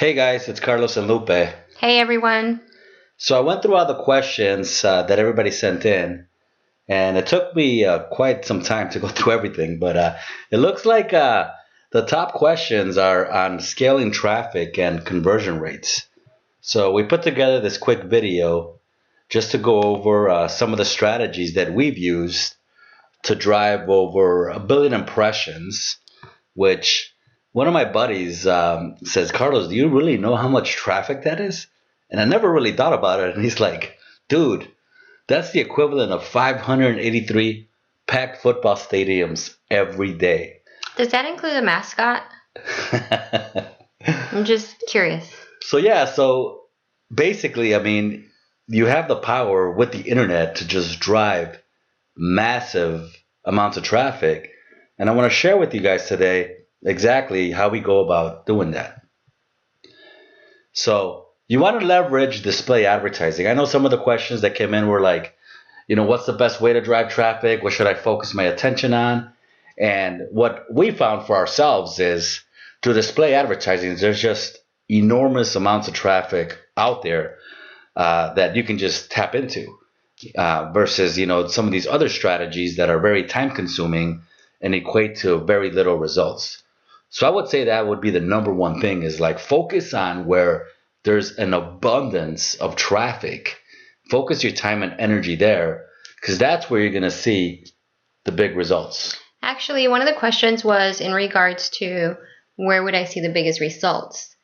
Hey guys, it's Carlos and Lupe. Hey everyone. So I went through all the questions that everybody sent in, and it took me quite some time to go through everything, but it looks like the top questions are on scaling traffic and conversion rates. So we put together this quick video just to go over some of the strategies that we've used to drive over 1 billion impressions, which one of my buddies says, Carlos, do you really know how much traffic that is? And I never really thought about it. And he's like, dude, that's the equivalent of 583 packed football stadiums every day. Does that include the mascot? I'm just curious. So basically, I mean, you have the power with the internet to just drive massive amounts of traffic. And I want to share with you guys today exactly how we go about doing that. So you want to leverage display advertising. I know some of the questions that came in were like, what's the best way to drive traffic? What should I focus my attention on? And what we found for ourselves is through display advertising, there's just enormous amounts of traffic out there that you can just tap into versus, some of these other strategies that are very time consuming and equate to very little results. So I would say that would be the number one thing is like focus on where there's an abundance of traffic. Focus your time and energy there because that's where you're going to see the big results. Actually, one of the questions was in regards to where would I see the biggest results?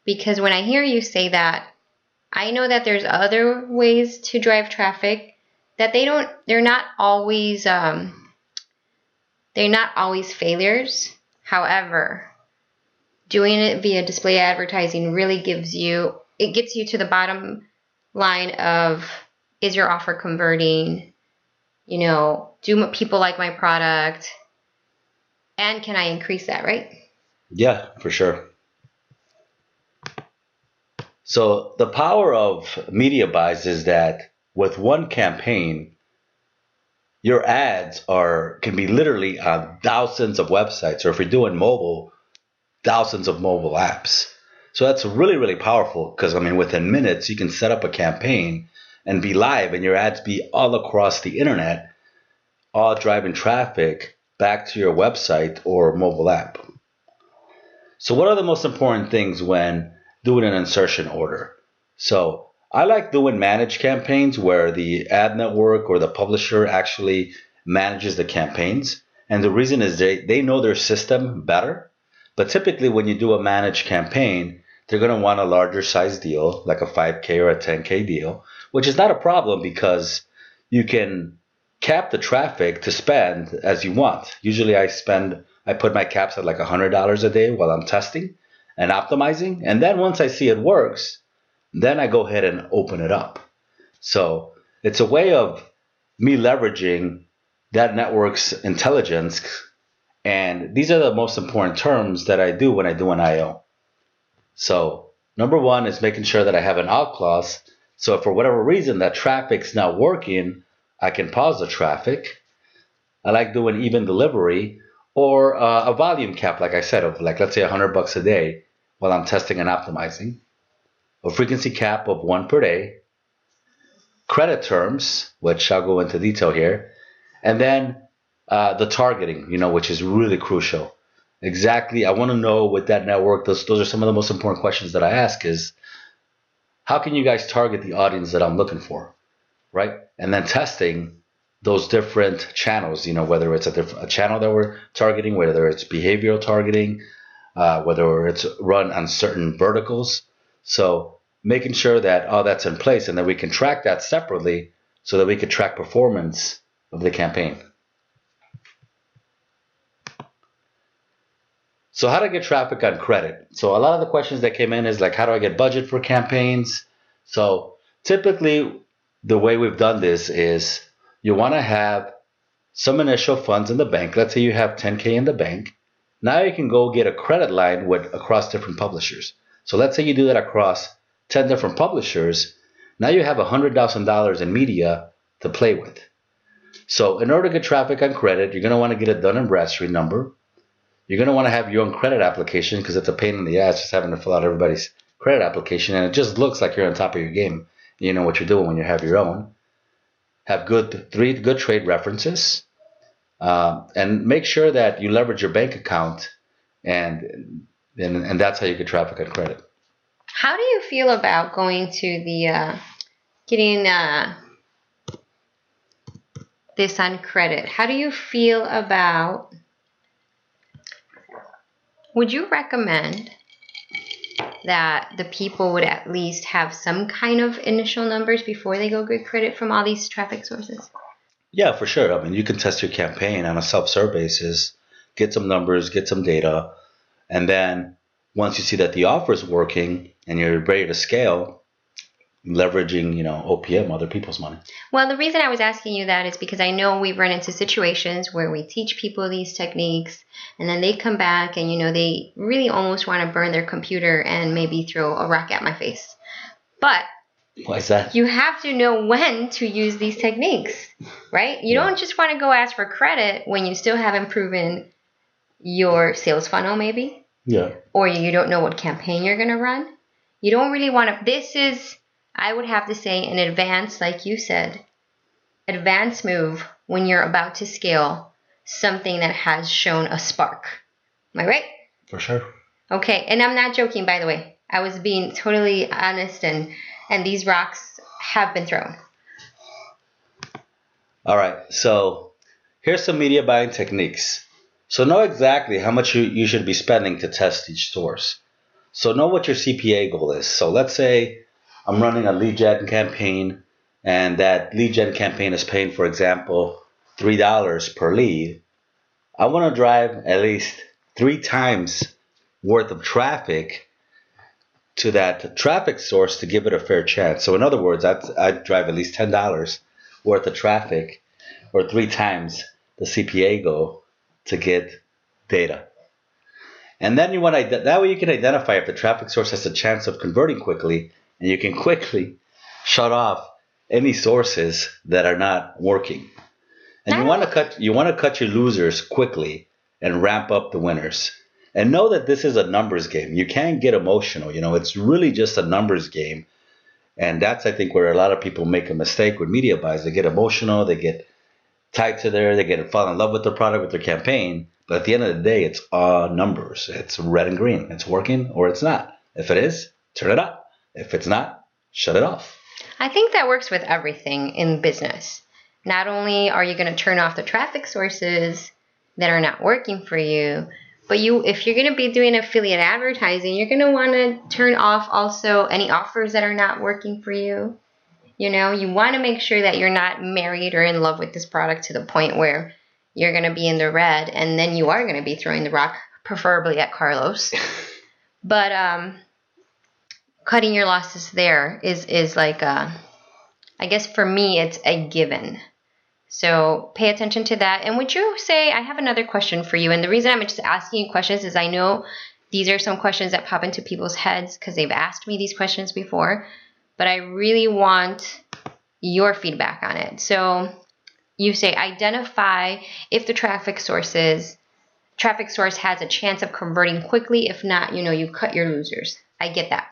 Because when I hear you say that, I know that there's other ways to drive traffic that they're not always failures. However, doing it via display advertising really gets you to the bottom line of, is your offer converting? Do people like my product? And can I increase that, right? Yeah, for sure. So the power of media buys is that with one campaign, your ads can be literally on thousands of websites, or if you're doing mobile, thousands of mobile apps. So that's really, really powerful because, within minutes, you can set up a campaign and be live and your ads be all across the internet, all driving traffic back to your website or mobile app. So what are the most important things when doing an insertion order? So I like doing managed campaigns where the ad network or the publisher actually manages the campaigns. And the reason is they know their system better. But typically when you do a managed campaign, they're going to want a larger size deal, like a 5K or a 10K deal, which is not a problem because you can cap the traffic to spend as you want. Usually I put my caps at like $100 a day while I'm testing and optimizing. And then once I see it works, then I go ahead and open it up. So it's a way of me leveraging that network's intelligence. And these are the most important terms that I do when I do an IO. So number one is making sure that I have an out clause. So if for whatever reason that traffic's not working, I can pause the traffic. I like doing even delivery or a volume cap, like I said, of like, let's say $100 a day while I'm testing and optimizing. A frequency cap of 1 per day, credit terms, which I'll go into detail here, and then the targeting, which is really crucial. Exactly, I want to know with that network, those are some of the most important questions that I ask is, how can you guys target the audience that I'm looking for, right? And then testing those different channels, whether it's a channel that we're targeting, whether it's behavioral targeting, whether it's run on certain verticals. So making sure that all that's in place and that we can track that separately so that we can track performance of the campaign. So how to get traffic on credit? So a lot of the questions that came in is like, how do I get budget for campaigns? So typically the way we've done this is you want to have some initial funds in the bank. Let's say you have 10K in the bank. Now you can go get a credit line across different publishers. So let's say you do that across 10 different publishers. Now you have $100,000 in media to play with. So in order to get traffic on credit, you're going to want to get a Dun & Bradstreet number. You're going to want to have your own credit application because it's a pain in the ass just having to fill out everybody's credit application, and it just looks like you're on top of your game. You know what you're doing when you have your own. Have three good trade references, and make sure that you leverage your bank account, and that's how you get traffic and credit. How do you feel about going to the getting this on credit? How do you feel about? Would you recommend that the people would at least have some kind of initial numbers before they go get credit from all these traffic sources? Yeah, for sure. I mean, you can test your campaign on a self-serve basis, get some numbers, get some data, and then once you see that the offer is working and you're ready to scale, leveraging, OPM, other people's money. Well, the reason I was asking you that is because I know we've run into situations where we teach people these techniques and then they come back and, they really almost want to burn their computer and maybe throw a rock at my face. But why is that? You have to know when to use these techniques, right? You don't just want to go ask for credit when you still haven't proven your sales funnel, maybe. Yeah. Or you don't know what campaign you're going to run. You don't really want to. This is, I would have to say, an advanced, like you said, advanced move when you're about to scale something that has shown a spark. Am I right? For sure. Okay. And I'm not joking, by the way. I was being totally honest, and these rocks have been thrown. All right. So here's some media buying techniques. So know exactly how much you should be spending to test each source. So know what your CPA goal is. So let's say I'm running a lead gen campaign, and that lead gen campaign is paying, for example, $3 per lead. I want to drive at least 3 times worth of traffic to that traffic source to give it a fair chance. So in other words, I'd drive at least $10 worth of traffic, or 3 times the CPA goal, to get data. And then that way you can identify if the traffic source has a chance of converting quickly, and you can quickly shut off any sources that are not working. And you want to cut your losers quickly and ramp up the winners. And know that this is a numbers game. You can't get emotional. It's really just a numbers game. And that's, I think, where a lot of people make a mistake with media buys. They get emotional. They get tied to they fall in love with their product, with their campaign. But at the end of the day, it's all numbers. It's red and green. It's working or it's not. If it is, turn it up. If it's not, shut it off. I think that works with everything in business. Not only are you going to turn off the traffic sources that are not working for you, but if you're going to be doing affiliate advertising, you're going to want to turn off also any offers that are not working for you. You want to make sure that you're not married or in love with this product to the point where you're going to be in the red, and then you are going to be throwing the rock, preferably at Carlos. But cutting your losses there is like, I guess for me, it's a given. So pay attention to that. And would you say, I have another question for you. And the reason I'm just asking you questions is I know these are some questions that pop into people's heads because they've asked me these questions before. But I really want your feedback on it. So you say identify if the traffic source has a chance of converting quickly. If not, you cut your losers. I get that.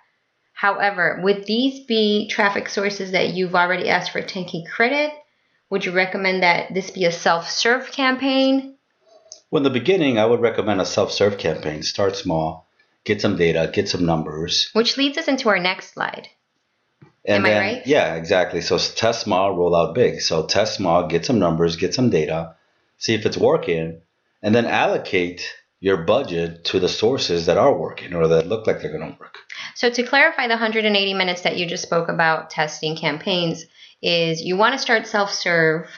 However, would these be traffic sources that you've already asked for 10K credit? Would you recommend that this be a self-serve campaign? Well, in the beginning, I would recommend a self-serve campaign. Start small, get some data, get some numbers. Which leads us into our next slide. Am I right? Yeah, exactly. So test small, roll out big. So test small, get some numbers, get some data, see if it's working, and then allocate your budget to the sources that are working or that look like they're going to work. So to clarify, the 180 minutes that you just spoke about testing campaigns is you want to start self-serve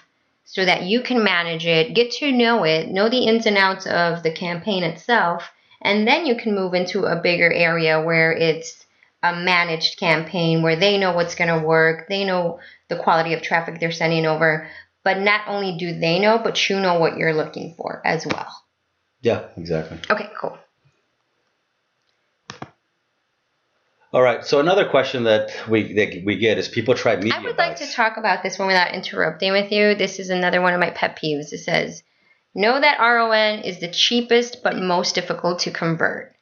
so that you can manage it, get to know it, know the ins and outs of the campaign itself, and then you can move into a bigger area where it's a managed campaign where they know what's going to work, they know the quality of traffic they're sending over, but not only do they know, but you know what you're looking for as well. Yeah, exactly. Okay, cool. All right. So another question that we get is people try media buys. I would like to talk about this one without interrupting with you. This is another one of my pet peeves. It says, know that RON is the cheapest but most difficult to convert.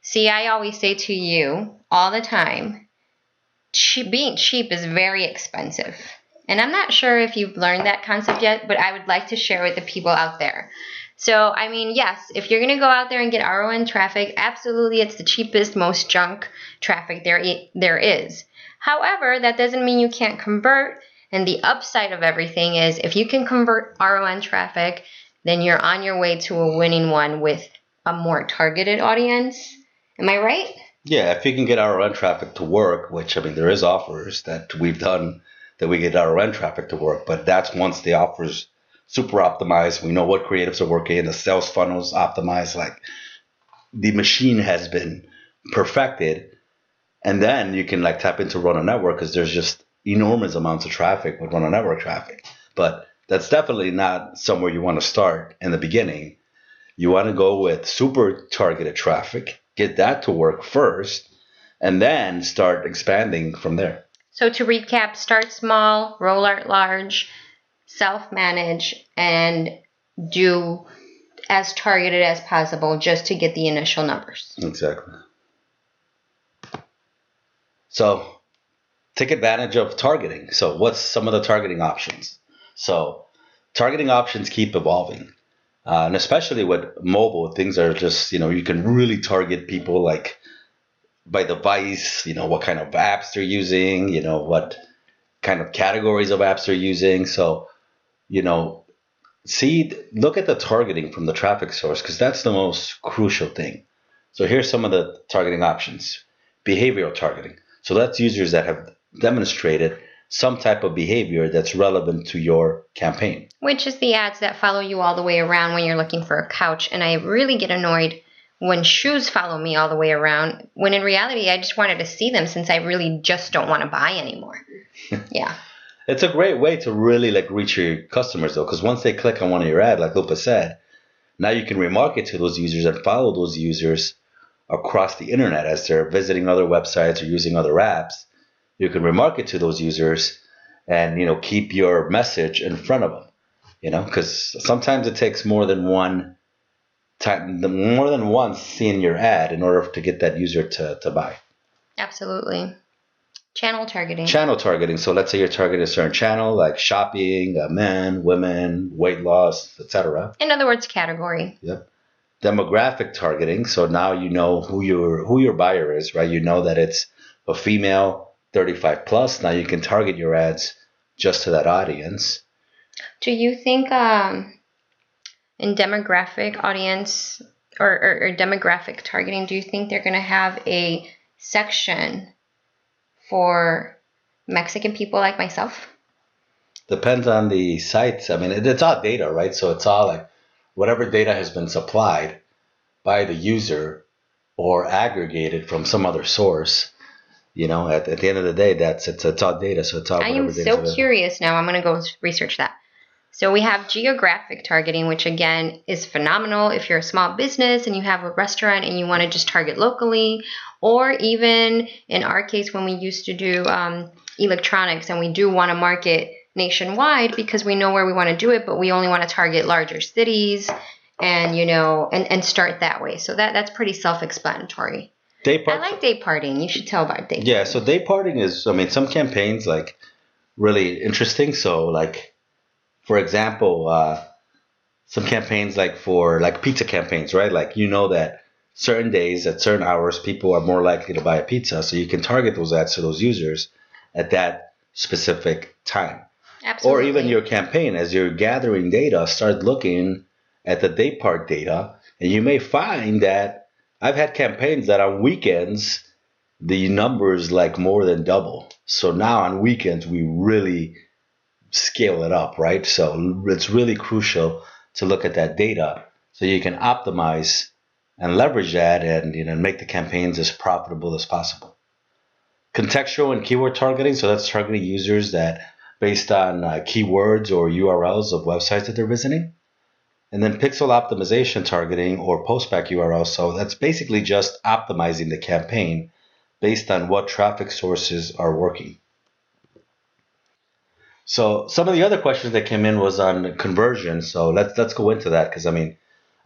See, I always say to you all the time, being cheap is very expensive. And I'm not sure if you've learned that concept yet, but I would like to share with the people out there. So, I mean, yes, if you're going to go out there and get RON traffic, absolutely it's the cheapest, most junk traffic there is. However, that doesn't mean you can't convert. And the upside of everything is if you can convert RON traffic, then you're on your way to a winning one with a more targeted audience. Am I right? Yeah, if you can get RON traffic to work, which, I mean, there is offers that we've done that we get RON traffic to work, but that's once the offer's super optimized. We know what creatives are working, the sales funnels optimized, like the machine has been perfected. And then you can like tap into Run on Network because there's just enormous amounts of traffic with Run on Network traffic. But that's definitely not somewhere you want to start in the beginning. You want to go with super targeted traffic, get that to work first, and then start expanding from there. So to recap, start small, roll out large, self-manage, and do as targeted as possible just to get the initial numbers. Exactly. So take advantage of targeting. So what's some of the targeting options? So targeting options keep evolving. And especially with mobile, things are just, you can really target people like by device, what kind of apps they're using, what kind of categories of apps they're using. So, look at the targeting from the traffic source because that's the most crucial thing. So here's some of the targeting options. Behavioral targeting. So that's users that have demonstrated some type of behavior that's relevant to your campaign. Which is the ads that follow you all the way around when you're looking for a couch. And I really get annoyed when shoes follow me all the way around, when in reality, I just wanted to see them since I really just don't want to buy anymore. Yeah. It's a great way to really reach your customers though, because once they click on one of your ads, like Lupa said, now you can remarket to those users and follow those users across the internet as they're visiting other websites or using other apps. You can remarket to those users and keep your message in front of them. Because sometimes it takes more than once seeing your ad in order to get that user to buy. Absolutely. Channel targeting. Channel targeting. So let's say you're targeting a certain channel like shopping, men, women, weight loss, etc. In other words, category. Yep. Demographic targeting. So now you know who your buyer is, right? You know that it's a female 35 plus. Now you can target your ads just to that audience. Do you think in demographic audience or demographic targeting, do you think they're going to have a section for Mexican people like myself? Depends on the sites. I mean, it's all data, right? So it's all like whatever data has been supplied by the user or aggregated from some other source. At the end of the day, it's all data. So it's all. I am so curious now. I'm going to go research that. So we have geographic targeting, which again is phenomenal if you're a small business and you have a restaurant and you want to just target locally, or even in our case when we used to do electronics and we do want to market nationwide because we know where we want to do it, but we only want to target larger cities and and start that way. So that's pretty self-explanatory. I like day parting. You should tell about day parting. Yeah, so day parting is, some campaigns really interesting. So for example, some campaigns for pizza campaigns, right? That certain days at certain hours, people are more likely to buy a pizza. So you can target those ads to those users at that specific time. Absolutely. Or even your campaign, as you're gathering data, start looking at the day part data. And you may find that I've had campaigns that on weekends, the numbers more than double. So now on weekends, we really scale it up, right? So it's really crucial to look at that data so you can optimize and leverage that and make the campaigns as profitable as possible. Contextual and keyword targeting. So that's targeting users that based on keywords or URLs of websites that they're visiting. And then pixel optimization targeting or postback URLs. So that's basically just optimizing the campaign based on what traffic sources are working. So some of the other questions that came in was on conversion. So let's go into that because I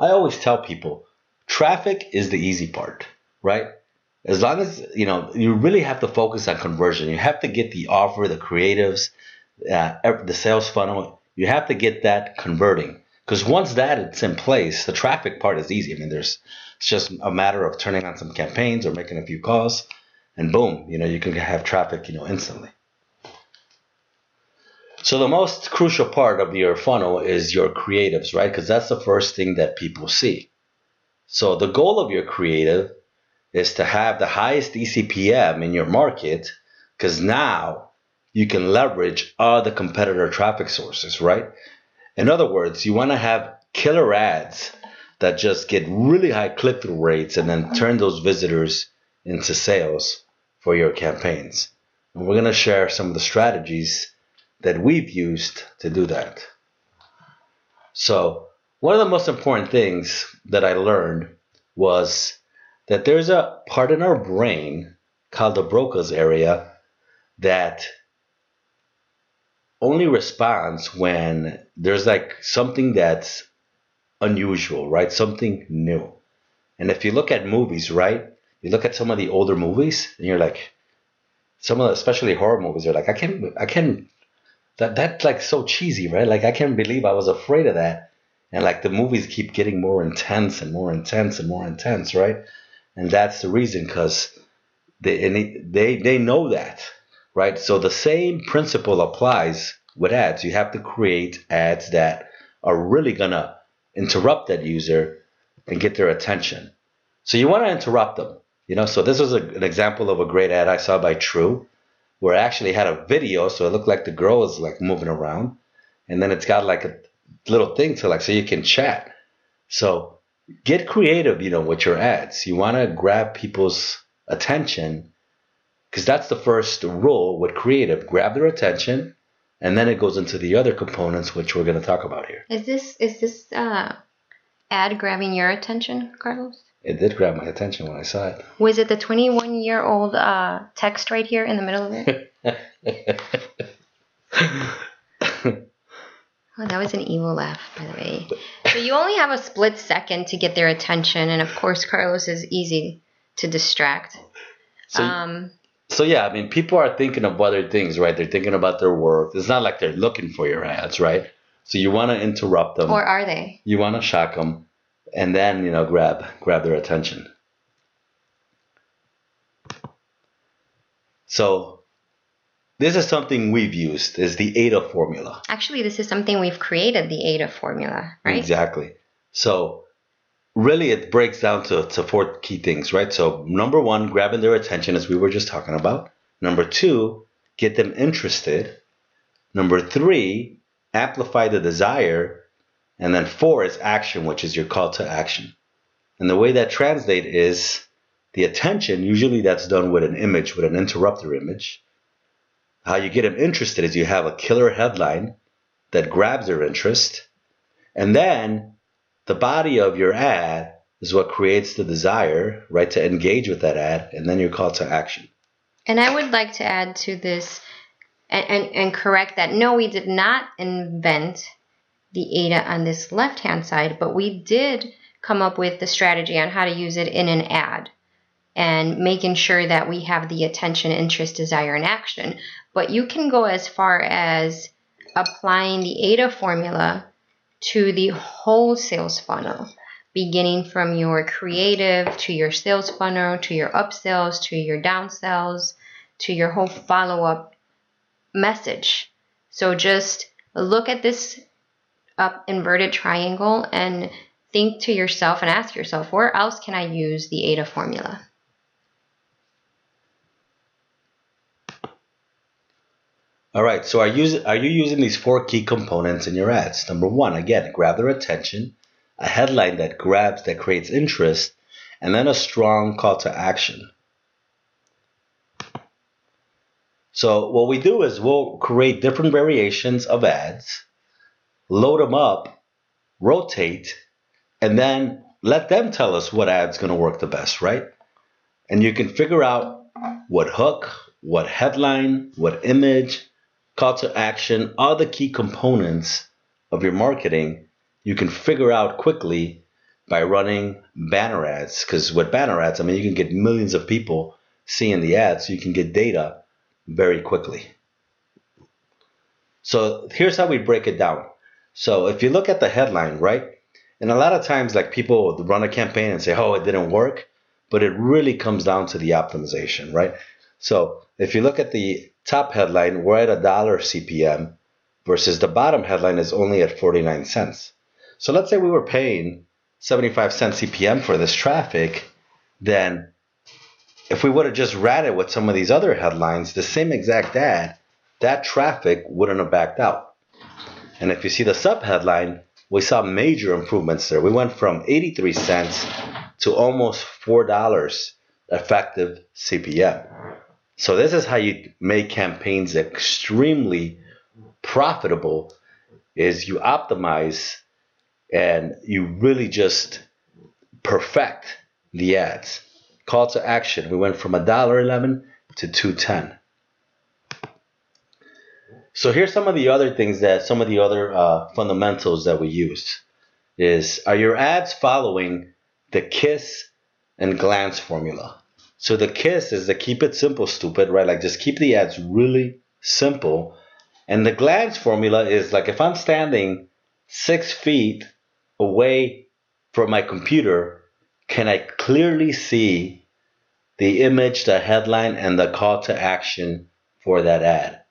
always tell people traffic is the easy part, right? As long as, you really have to focus on conversion. You have to get the offer, the creatives, the sales funnel. You have to get that converting. Because once that it's in place, the traffic part is easy. I mean, it's just a matter of turning on some campaigns or making a few calls, and boom, you can have traffic, instantly. So the most crucial part of your funnel is your creatives, right? Because that's the first thing that people see. So the goal of your creative is to have the highest eCPM in your market, because now you can leverage other competitor traffic sources, right? In other words, you want to have killer ads that just get really high click-through rates and then turn those visitors into sales for your campaigns. And we're going to share some of the strategies that we've used to do that. So one of the most important things that I learned was that there's a part in our brain called the Broca's area that only responds when there's like something that's unusual, right? Something new. And if you look at movies, right? You look at some of the older movies and you're like, especially horror movies, you're like, that's like so cheesy, right? Like I can't believe I was afraid of that. And like the movies keep getting more intense and more intense and more intense, right? And that's the reason, because they know that, right? So the same principle applies with ads. You have to create ads that are really gonna interrupt that user and get their attention. So you want to interrupt them, So this was an example of a great ad I saw by True, where it actually had a video, so it looked like the girl is like moving around, and then it's got like a little thing so you can chat. So get creative, with your ads. You want to grab people's attention, because that's the first rule with creative: grab their attention, and then it goes into the other components, which we're going to talk about here. Is this ad grabbing your attention, Carlos? It did grab my attention when I saw it. Was it the 21-year-old text right here in the middle of it? Oh, that was an evil laugh, by the way. So you only have a split second to get their attention, and of course, Carlos is easy to distract. So yeah, I mean, people are thinking of other things, right? They're thinking about their work. It's not like they're looking for your ads, right? So you want to interrupt them. Or are they? You want to shock them. And then, grab their attention. So this is something we've used, is the AIDA formula. Actually, this is something we've created, the AIDA formula, right? Exactly. So really it breaks down to 4 key things, right? So number 1, grabbing their attention, as we were just talking about. Number 2, get them interested. Number 3, amplify the desire. And then 4 is action, which is your call to action. And the way that translates is the attention, usually that's done with an image, with an interrupter image. How you get them interested is you have a killer headline that grabs their interest. And then the body of your ad is what creates the desire, right, to engage with that ad, and then your call to action. And I would like to add to this and correct that. No, we did not invent the AIDA on this left-hand side, but we did come up with the strategy on how to use it in an ad and making sure that we have the attention, interest, desire, and action. But you can go as far as applying the AIDA formula to the whole sales funnel, beginning from your creative to your sales funnel, to your upsells, to your downsells, to your whole follow-up message. So just look at this up inverted triangle and think to yourself and ask yourself, where else can I use the AIDA formula? All right, so are you using these 4 key components in your ads? Number 1, again, grab their attention, a headline that creates interest, and then a strong call to action. So what we do is we'll create different variations of ads, load them up, rotate, and then let them tell us what ad's going to work the best, right? And you can figure out what hook, what headline, what image, call to action, all the key components of your marketing. You can figure out quickly by running banner ads. Because with banner ads, I mean, you can get millions of people seeing the ads, so you can get data very quickly. So here's how we break it down. So if you look at the headline, right? And a lot of times, like, people run a campaign and say, oh, it didn't work. But it really comes down to the optimization, right? So if you look at the top headline, we're at $1 CPM versus the bottom headline is only at 49 cents. So let's say we were paying 75 cents CPM for this traffic, then if we would have just ran it with some of these other headlines, the same exact ad, that traffic wouldn't have backed out. And if you see the sub headline, we saw major improvements there. We went from 83 cents to almost $4 effective CPM. So this is how you make campaigns extremely profitable, is you optimize and you really just perfect the ads. Call to action, we went from $1.11 to $2.10. So here's some of the other things that, some of the other fundamentals that we used is, are your ads following the KISS and glance formula? So the KISS is the keep it simple, stupid, right? Like, just keep the ads really simple. And the glance formula is like, if I'm standing 6 feet away from my computer, can I clearly see the image, the headline, and the call to action for that ad?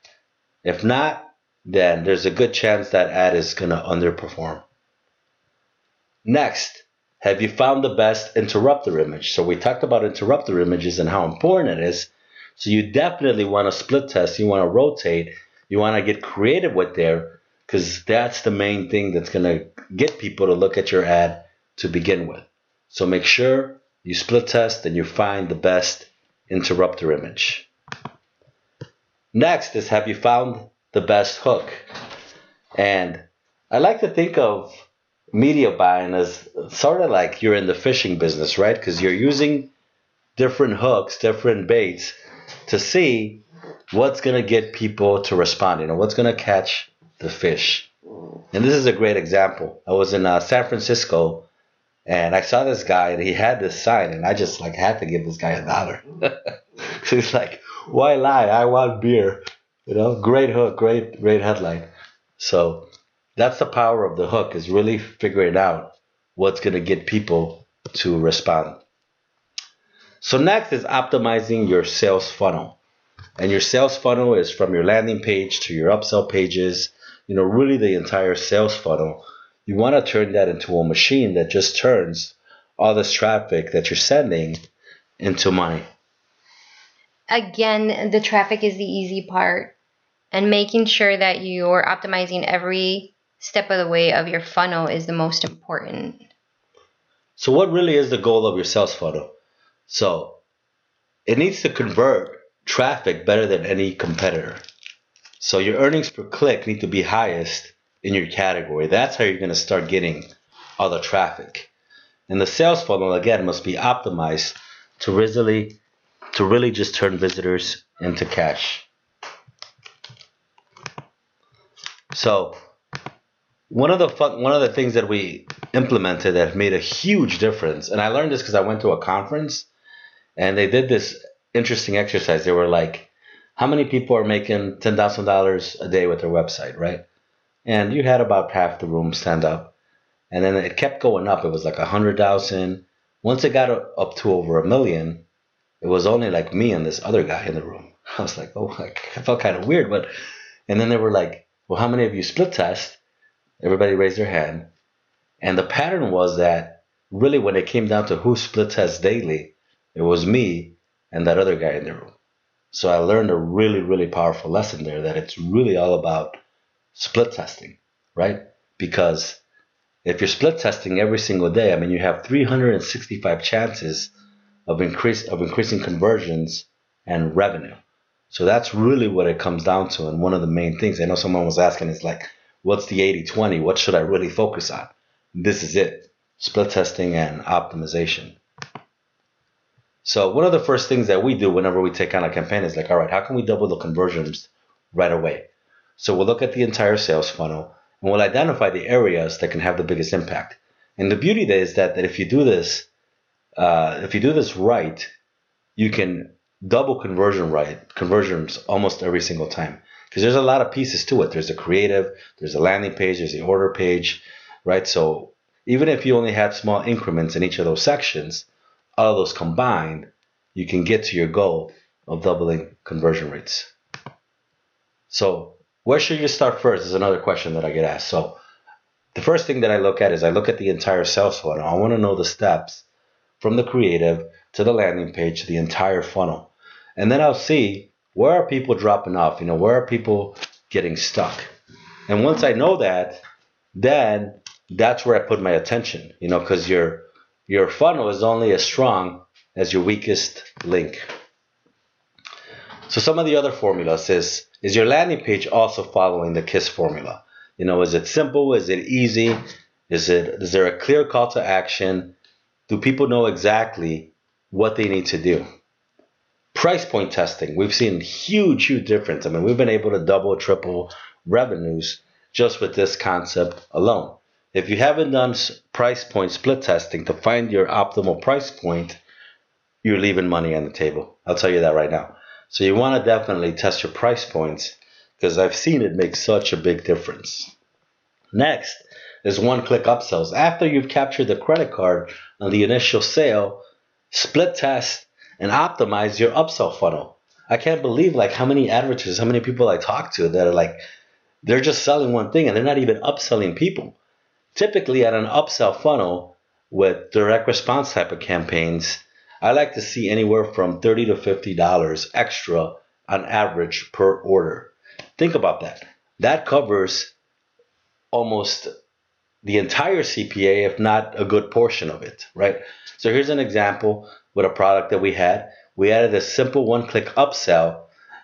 If not, then there's a good chance that ad is going to underperform. Next, have you found the best interrupter image? So we talked about interrupter images and how important it is. So you definitely want to split test. You want to rotate. You want to get creative with there, because that's the main thing that's going to get people to look at your ad to begin with. So make sure you split test and you find the best interrupter image. Next is, have you found the best hook? And I like to think of media buying as sort of like you're in the fishing business, right? Because you're using different hooks, different baits to see what's going to get people to respond, what's going to catch the fish. And this is a great example. I was in San Francisco and I saw this guy and he had this sign, and I just like had to give this guy $1. So he's like, why lie? I want beer. Great hook, great headline. So that's the power of the hook, is really figuring out what's going to get people to respond. So next is optimizing your sales funnel. And your sales funnel is from your landing page to your upsell pages, really the entire sales funnel. You want to turn that into a machine that just turns all this traffic that you're sending into money. Again, the traffic is the easy part, and making sure that you're optimizing every step of the way of your funnel is the most important. So what really is the goal of your sales funnel? So it needs to convert traffic better than any competitor. So your earnings per click need to be highest in your category. That's how you're going to start getting all the traffic. And the sales funnel, again, must be optimized to really just turn visitors into cash. So one of the things that we implemented that made a huge difference, and I learned this because I went to a conference and they did this interesting exercise. They were like, how many people are making $10,000 a day with their website, right? And you had about half the room stand up. And then it kept going up. It was like 100,000. Once it got up to over 1 million, it was only like me and this other guy in the room. I was like, oh, I felt kind of weird. And then they were like, well, how many of you split test? Everybody raised their hand. And the pattern was that really when it came down to who split tests daily, it was me and that other guy in the room. So I learned a really, really powerful lesson there, that it's really all about split testing, right? Because if you're split testing every single day, I mean, you have 365 chances of increasing conversions and revenue. So that's really what it comes down to. And one of the main things, I know someone was asking, is like, what's the 80-20? What should I really focus on? This is it: split testing and optimization. So one of the first things that we do whenever we take on a campaign is like, all right, how can we double the conversions right away? So we'll look at the entire sales funnel and we'll identify the areas that can have the biggest impact. And the beauty there is that if you do this, right, you can double conversions almost every single time. Because there's a lot of pieces to it. There's the creative, there's a landing page, there's the order page, right? So even if you only had small increments in each of those sections, all of those combined, you can get to your goal of doubling conversion rates. So where should you start first is another question that I get asked. So the first thing that I look at is I look at the entire sales funnel. I want to know the steps from the creative to the landing page to the entire funnel. And then I'll see, where are people dropping off? Where are people getting stuck? And once I know that, then that's where I put my attention, because your funnel is only as strong as your weakest link. So some of the other formulas is your landing page also following the KISS formula? Is it simple? Is it easy? Is there a clear call to action? Do people know exactly what they need to do? Price point testing. We've seen huge difference. We've been able to double, triple revenues just with this concept alone. If you haven't done price point split testing to find your optimal price point, you're leaving money on the table. I'll tell you that right now. So you want to definitely test your price points, because I've seen it make such a big difference. Next is one-click upsells. After you've captured the credit card on the initial sale, split test and optimize your upsell funnel. I can't believe how many advertisers, how many people I talk to that are they're just selling one thing and they're not even upselling people. Typically at an upsell funnel with direct response type of campaigns, I like to see anywhere from $30 to $50 extra on average per order. Think about that. That covers almost the entire CPA, if not a good portion of it, right? So here's an example with a product that we had. We added a simple one-click upsell,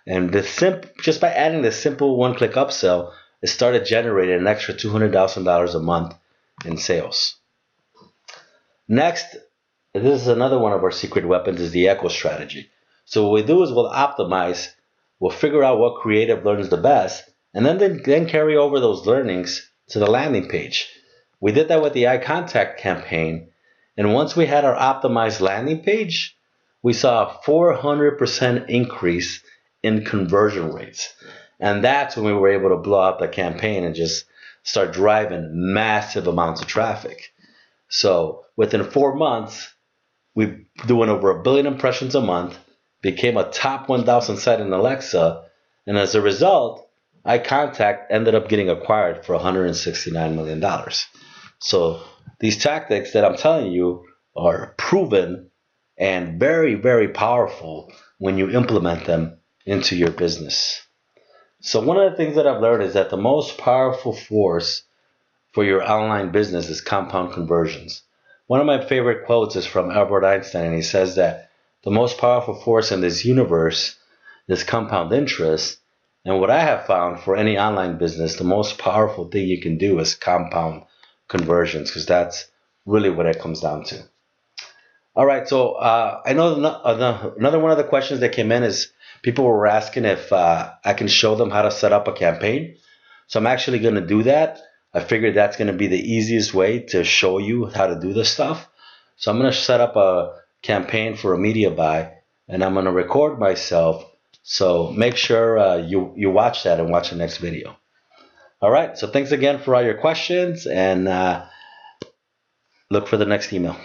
and just by adding the simple one-click upsell, it started generating an extra $200,000 a month in sales. Next, this is another one of our secret weapons, is the echo strategy. So what we do is we'll optimize, we'll figure out what creative learns the best, and then carry over those learnings to the landing page. We did that with the eye contact campaign, and once we had our optimized landing page, we saw a 400% increase in conversion rates. And that's when we were able to blow up the campaign and just start driving massive amounts of traffic. So within 4 months, we're doing over 1 billion impressions a month, became a top 1,000 site in Alexa, and as a result, Eye Contact ended up getting acquired for $169 million. So these tactics that I'm telling you are proven and very, very powerful when you implement them into your business. So one of the things that I've learned is that the most powerful force for your online business is compound conversions. One of my favorite quotes is from Albert Einstein, and he says that the most powerful force in this universe is compound interest. And what I have found for any online business, the most powerful thing you can do is compound conversions, because that's really what it comes down to. All right, so I know another one of the questions that came in is people were asking if I can show them how to set up a campaign. So I'm actually going to do that. I figured that's going to be the easiest way to show you how to do this stuff. So I'm going to set up a campaign for a media buy, and I'm going to record myself. So make sure you watch that and watch the next video. All right, so thanks again for all your questions, and look for the next email.